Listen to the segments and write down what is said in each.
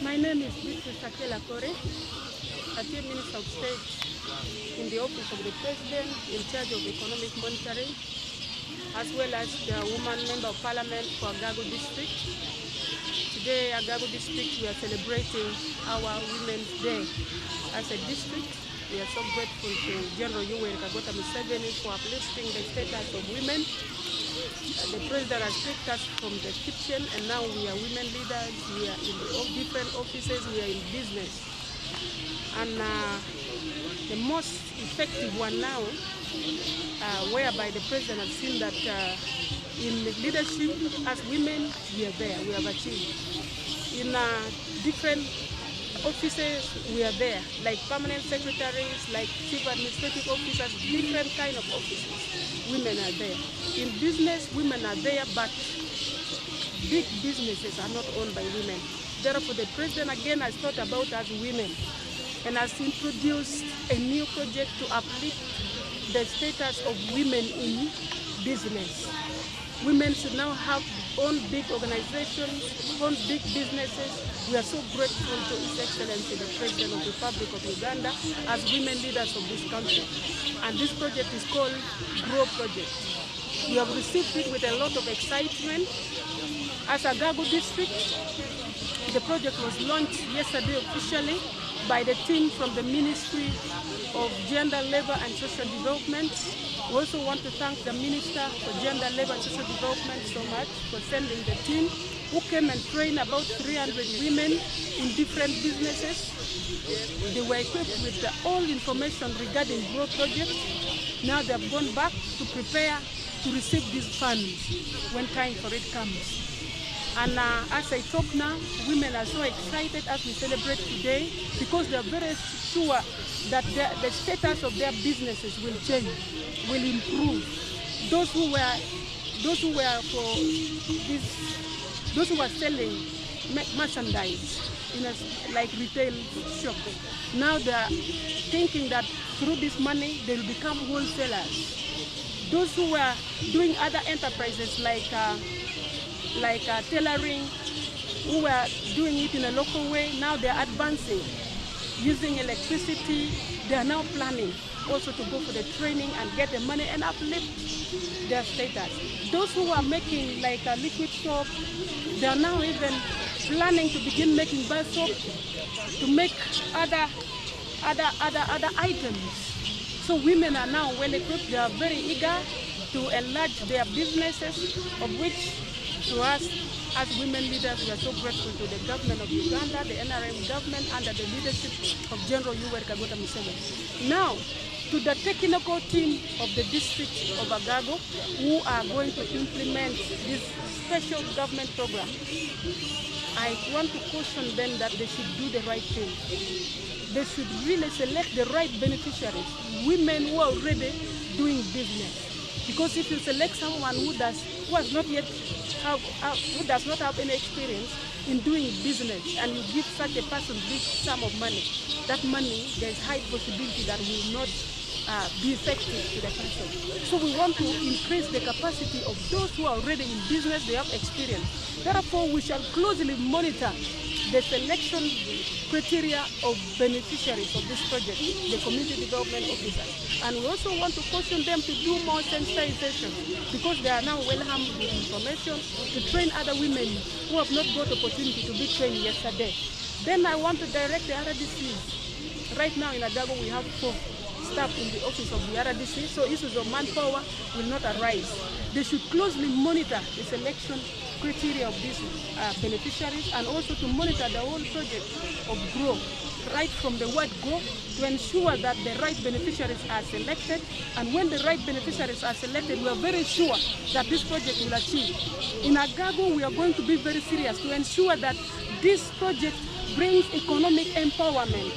My name is Beatrice Acoli, Acting Minister of State in the Office of the President in charge of economic monitoring, as well as the woman member of Parliament for Akello District. Today, Akello District, we are celebrating our Women's Day. As a district, we are so grateful to General Museveni for uplifting the status of women. The President has picked us from the kitchen, and now we are women leaders. We are in different offices. We are in business. And the most effective one now, whereby the President has seen that in leadership as women, we are there. We have achieved. In different offices, we are there, like permanent secretaries, like chief administrative officers, different kind of offices, women are there. In business, women are there, but big businesses are not owned by women. Therefore, the President again has thought about us women and has introduced a new project to uplift the status of women in business. Women should now have own big organizations, own big businesses. We are so grateful to His Excellency, the President of the Republic of Uganda, as women leaders of this country. And this project is called GROW Project. We have received it with a lot of excitement. As Akello District, the project was launched yesterday officially by the team from the Ministry of Gender, Labour and Social Development. We also want to thank the Minister for Gender, Labour and Social Development so much for sending the team who came and trained about 300 women in different businesses. They were equipped with all information regarding GROW project. Now they have gone back to prepare to receive these funds when time for it comes. And as I talk now, women are so excited as we celebrate today because they are very sure that the status of their businesses will change, will improve. Those who were selling merchandise in like retail shop, now they are thinking that through this money they will become wholesalers. Those who were doing other enterprises like tailoring, who were doing it in a local way, now they are advancing. Using electricity, they are now planning also to go for the training and get the money and uplift their status. Those who are making like a liquid soap, they are now even planning to begin making bar soap, to make other items. So women are now well equipped. They are very eager to enlarge their businesses, of which to us as women leaders, we are so grateful to the government of Uganda, the NRM government, under the leadership of General Museveni. Now, to the technical team of the district of Akello, who are going to implement this special government program, I want to caution them that they should do the right thing. They should really select the right beneficiaries, women who are already doing business. Because if you select someone who does not have any experience in doing business, and you give such a person big sum of money, that money, there is high possibility that will not be effective to the person. So we want to increase the capacity of those who are already in business, they have experience. Therefore, we shall closely monitor the selection criteria of beneficiaries of this project, the community development officers. And we also want to caution them to do more sensitization because they are now well armed with information to train other women who have not got opportunity to be trained yesterday. Then I want to direct the RDCs. Right now in Akello we have 4 staff in the office of the RDC, so issues of manpower will not arise. They should closely monitor the selection criteria of these beneficiaries and also to monitor the whole project of GROW, right from the word go, to ensure that the right beneficiaries are selected. And when the right beneficiaries are selected, we are very sure that this project will achieve. In Akello, we are going to be very serious to ensure that this project brings economic empowerment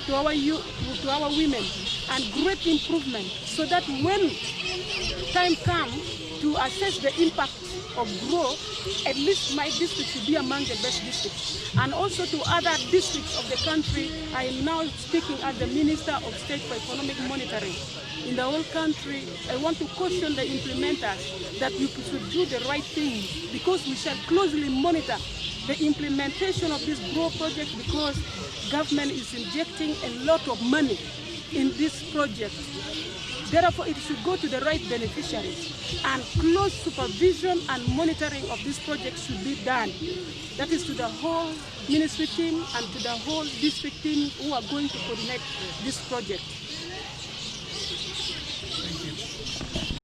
to our youth, to our women, and great improvement, so that when time comes to assess the impact of GROW, at least my district should be among the best districts. And also to other districts of the country, I am now speaking as the Minister of State for Economic Monitoring. In the whole country, I want to caution the implementers that we should do the right thing, because we shall closely monitor the implementation of this GROW project, because government is injecting a lot of money in this project. Therefore, it should go to the right beneficiaries, and close supervision and monitoring of this project should be done. That is to the whole ministry team and to the whole district team who are going to coordinate this project.